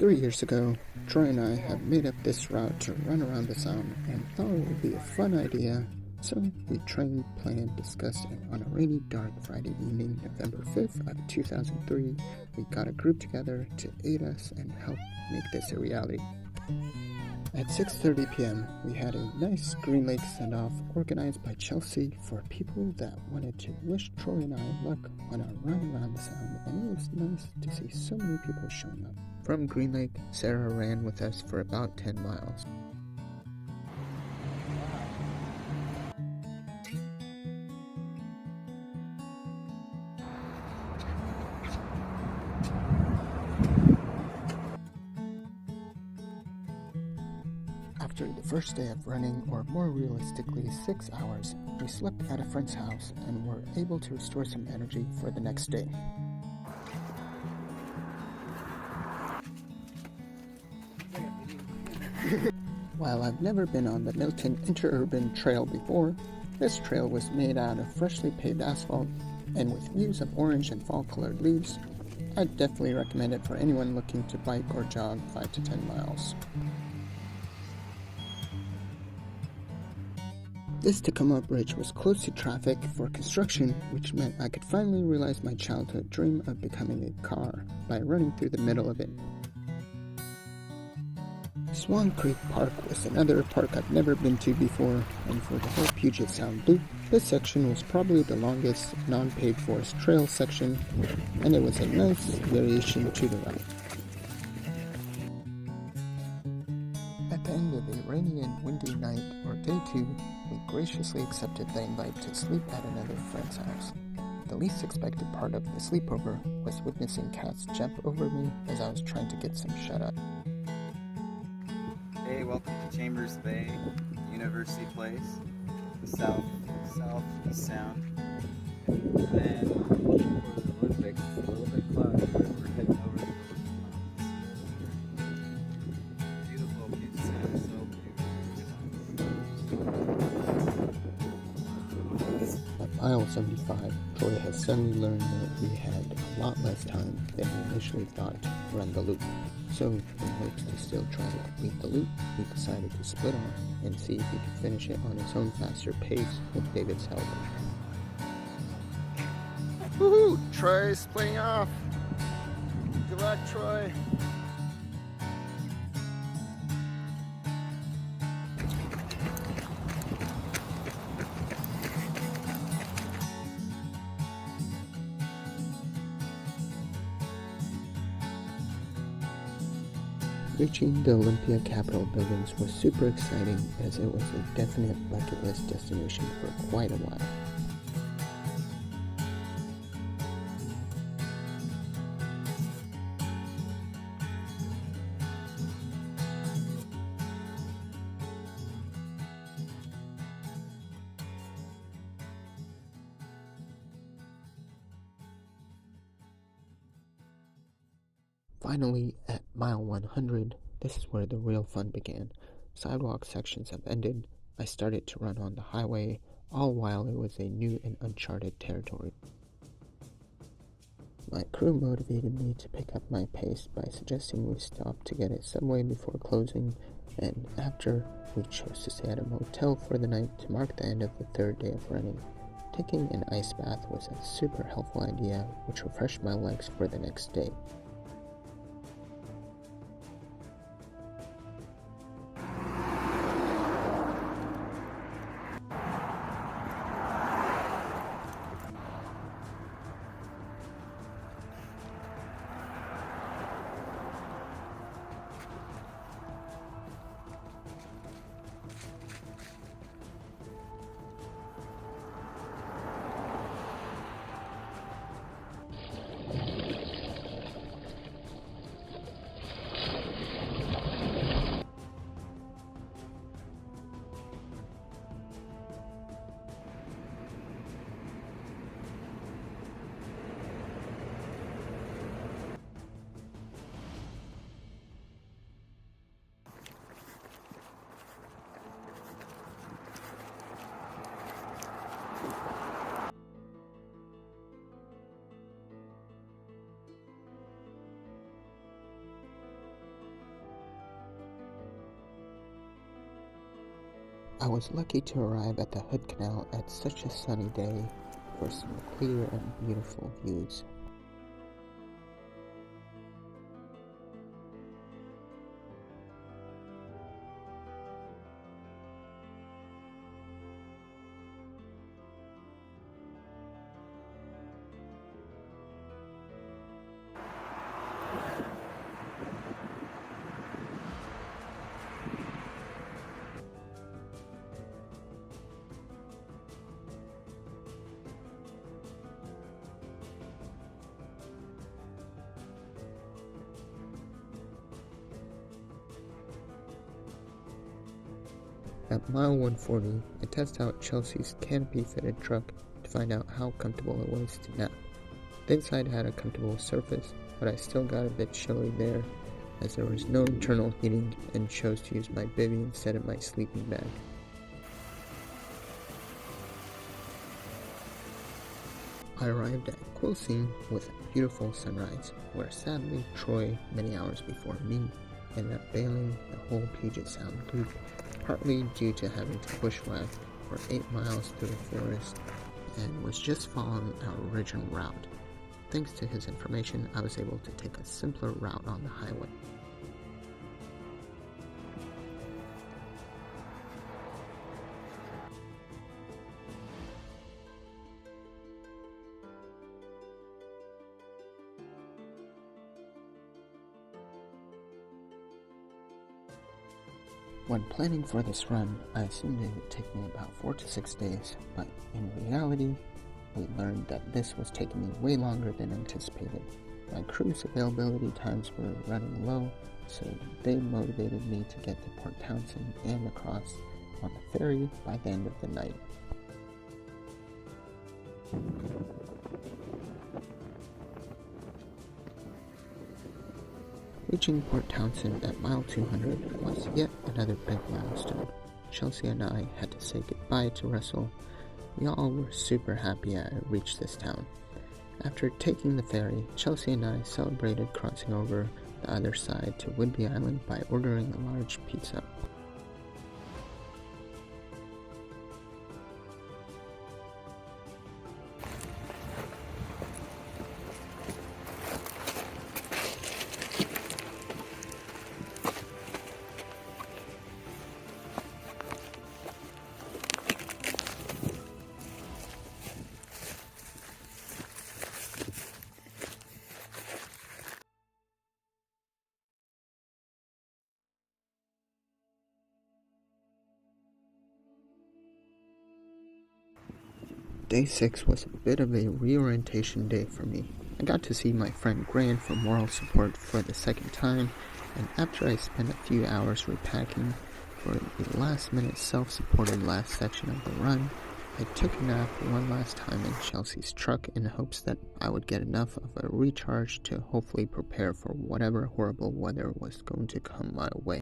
3 years ago, Troy and I had made up this route to run around the sound and thought it would be a fun idea, so we trained, planned, discussed, and on a rainy, dark Friday evening, November 5th of 2003, we got a group together to aid us and help make this a reality. At 6:30 p.m., we had a nice Green Lake send-off organized by Chelsy for people that wanted to wish Troy and I luck on our run around the sound, and it was nice to see so many people showing up. From Green Lake, Sarah ran with us for about 10 miles. After the first day of running, or more realistically 6 hours, we slept at a friend's house and were able to restore some energy for the next day. While I've never been on the Milton Interurban Trail before, this trail was made out of freshly paved asphalt, and with views of orange and fall-colored leaves, I'd definitely recommend it for anyone looking to bike or jog 5 to 10 miles. This Tacoma Bridge was close to traffic for construction, which meant I could finally realize my childhood dream of becoming a car by running through the middle of it. Swan Creek Park was another park I've never been to before, and for the whole Puget Sound Loop, this section was probably the longest non-paved forest trail section, and it was a nice variation to the route. At the end of a rainy and windy night, or day 2, we graciously accepted the invite to sleep at another friend's house. The least expected part of the sleepover was witnessing cats jump over me as I was trying to get some shut-eye. Hey, welcome to Chambers Bay, University Place, the southeast sound. And then for the Olympics, it's a little bit cloudy, but we're heading over to the beautiful Puget Sound, so beautiful. At mile 75, Troy has suddenly learned that we had a lot less time than we initially thought to run the loop. So, in hopes to still try to complete the loop, we decided to split off and see if he could finish it on his own faster pace with David's help. Woohoo! Troy's splitting off! Good luck, Troy! Reaching the Olympia Capitol buildings was super exciting, as it was a definite bucket list destination for quite a while. Finally, at mile 100, this is where the real fun began. Sidewalk sections have ended. I started to run on the highway, all while it was a new and uncharted territory. My crew motivated me to pick up my pace by suggesting we stop to get a subway before closing, and after, we chose to stay at a motel for the night to mark the end of the 3rd day of running. Taking an ice bath was a super helpful idea, which refreshed my legs for the next day. I was lucky to arrive at the Hood Canal at such a sunny day for some clear and beautiful views. At mile 140, I test out Chelsy's canopy-fitted truck to find out how comfortable it was to nap. The inside had a comfortable surface, but I still got a bit chilly there as there was no internal heating and chose to use my bivvy instead of my sleeping bag. I arrived at Chelsy with a beautiful sunrise, where sadly Troy, many hours before me, ended up bailing the whole Puget Sound Loop, partly due to having to bushwhack for 8 miles through the forest and was just following our original route. Thanks to his information, I was able to take a simpler route on the highway. When planning for this run, I assumed it would take me about 4 to 6 days, but in reality, we learned that this was taking me way longer than anticipated. My crew's availability times were running low, so they motivated me to get to Port Townsend and across on the ferry by the end of the night. Reaching Port Townsend at mile 200 was yet another big milestone. Chelsy and I had to say goodbye to Russel. We all were super happy I reached this town. After taking the ferry, Chelsy and I celebrated crossing over the other side to Whidbey Island by ordering a large pizza. Day 6 was a bit of a reorientation day for me. I got to see my friend Grant from Moral Support for the second time, and after I spent a few hours repacking for the last-minute self-supported last section of the run, I took a nap one last time in Chelsy's truck in hopes that I would get enough of a recharge to hopefully prepare for whatever horrible weather was going to come my way.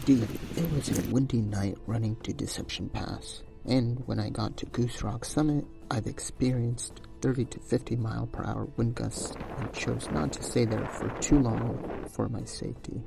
Indeed, it was a windy night running to Deception Pass, and when I got to Goose Rock Summit, I've experienced 30 to 50 mile per hour wind gusts and chose not to stay there for too long for my safety.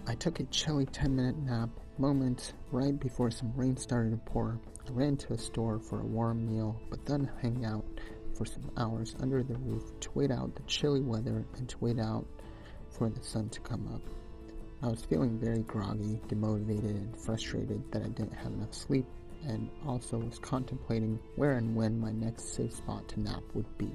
I took a chilly 10-minute nap moment right before some rain started to pour. I ran to a store for a warm meal, but then hung out for some hours under the roof to wait out the chilly weather and to wait out for the sun to come up. I was feeling very groggy, demotivated, and frustrated that I didn't have enough sleep, and also was contemplating where and when my next safe spot to nap would be.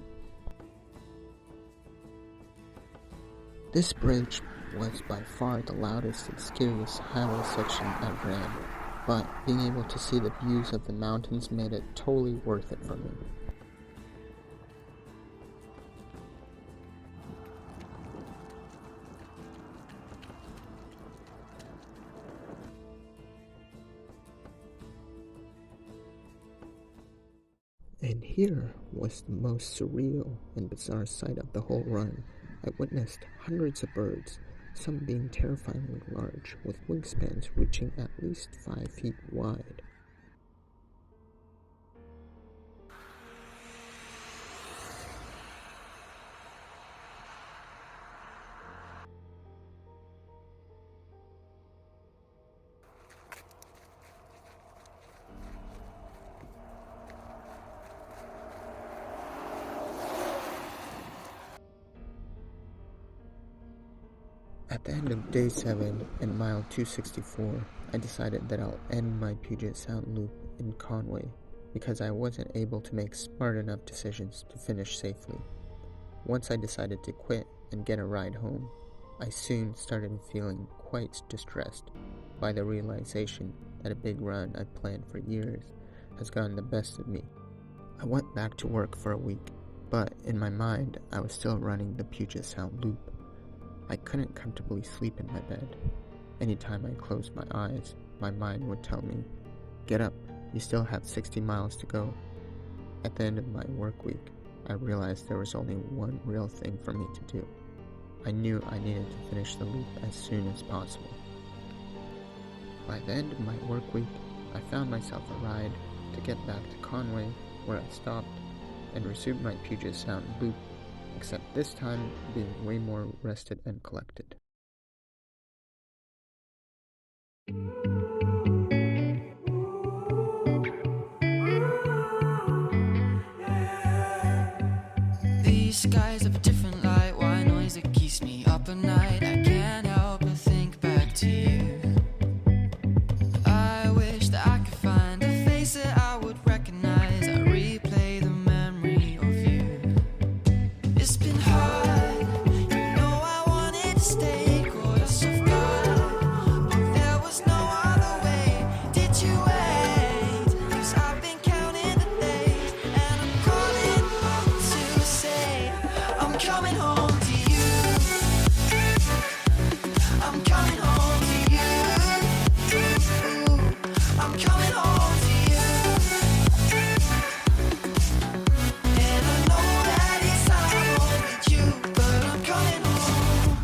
This bridge was by far the loudest and scariest highway section I've ran, but being able to see the views of the mountains made it totally worth it for me. And here was the most surreal and bizarre sight of the whole run. I witnessed hundreds of birds, some being terrifyingly large, with wingspans reaching at least 5 feet wide. At the end of day 7 and mile 264, I decided that I'll end my Puget Sound Loop in Conway because I wasn't able to make smart enough decisions to finish safely. Once I decided to quit and get a ride home, I soon started feeling quite distressed by the realization that a big run I'd planned for years has gotten the best of me. I went back to work for a week, but in my mind, I was still running the Puget Sound Loop. I couldn't comfortably sleep in my bed. Anytime I closed my eyes, my mind would tell me, "Get up, you still have 60 miles to go." At the end of my work week, I realized there was only one real thing for me to do. I knew I needed to finish the loop as soon as possible. By the end of my work week, I found myself a ride to get back to Conway, where I stopped and resumed my Puget Sound Loop, except this time being way more rested and collected. These skies have a different light, white noise that keeps me up at night. I can't help but think back to you. I wish that I could find a face that I would recognize. I replay the memory of you. It's been hard, you know I wanted to stay, caught us off guard, but there was no other way. Did you wait? 'Cause I've been counting the days, and I'm calling up to say I'm coming home to you. I'm coming home to you. I'm coming home to you. And I know that it's time with you, but I'm coming home.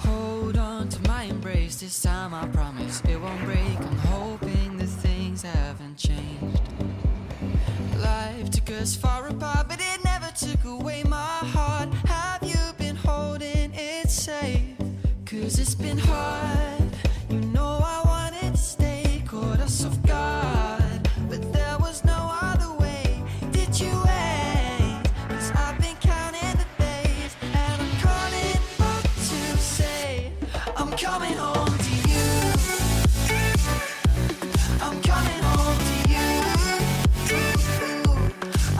Hold on to my embrace, this time I promise it won't break. I'm hoping that things haven't changed. Life took us far apart, but it never took away my heart. Have you been holding it safe? 'Cause it's been hard, you know I wanted to stay, caught us off guard, but there was no other way. Did you wait? 'Cause I've been counting the days, and I'm calling up to say I'm coming home to you. I'm coming home to you.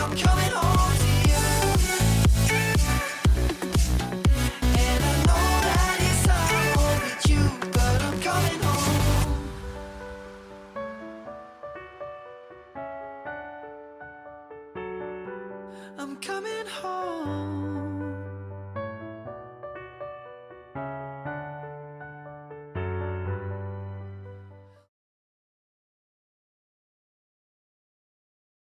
I'm coming home to you. And I know that it's time with you, but I'm coming home. I'm coming home.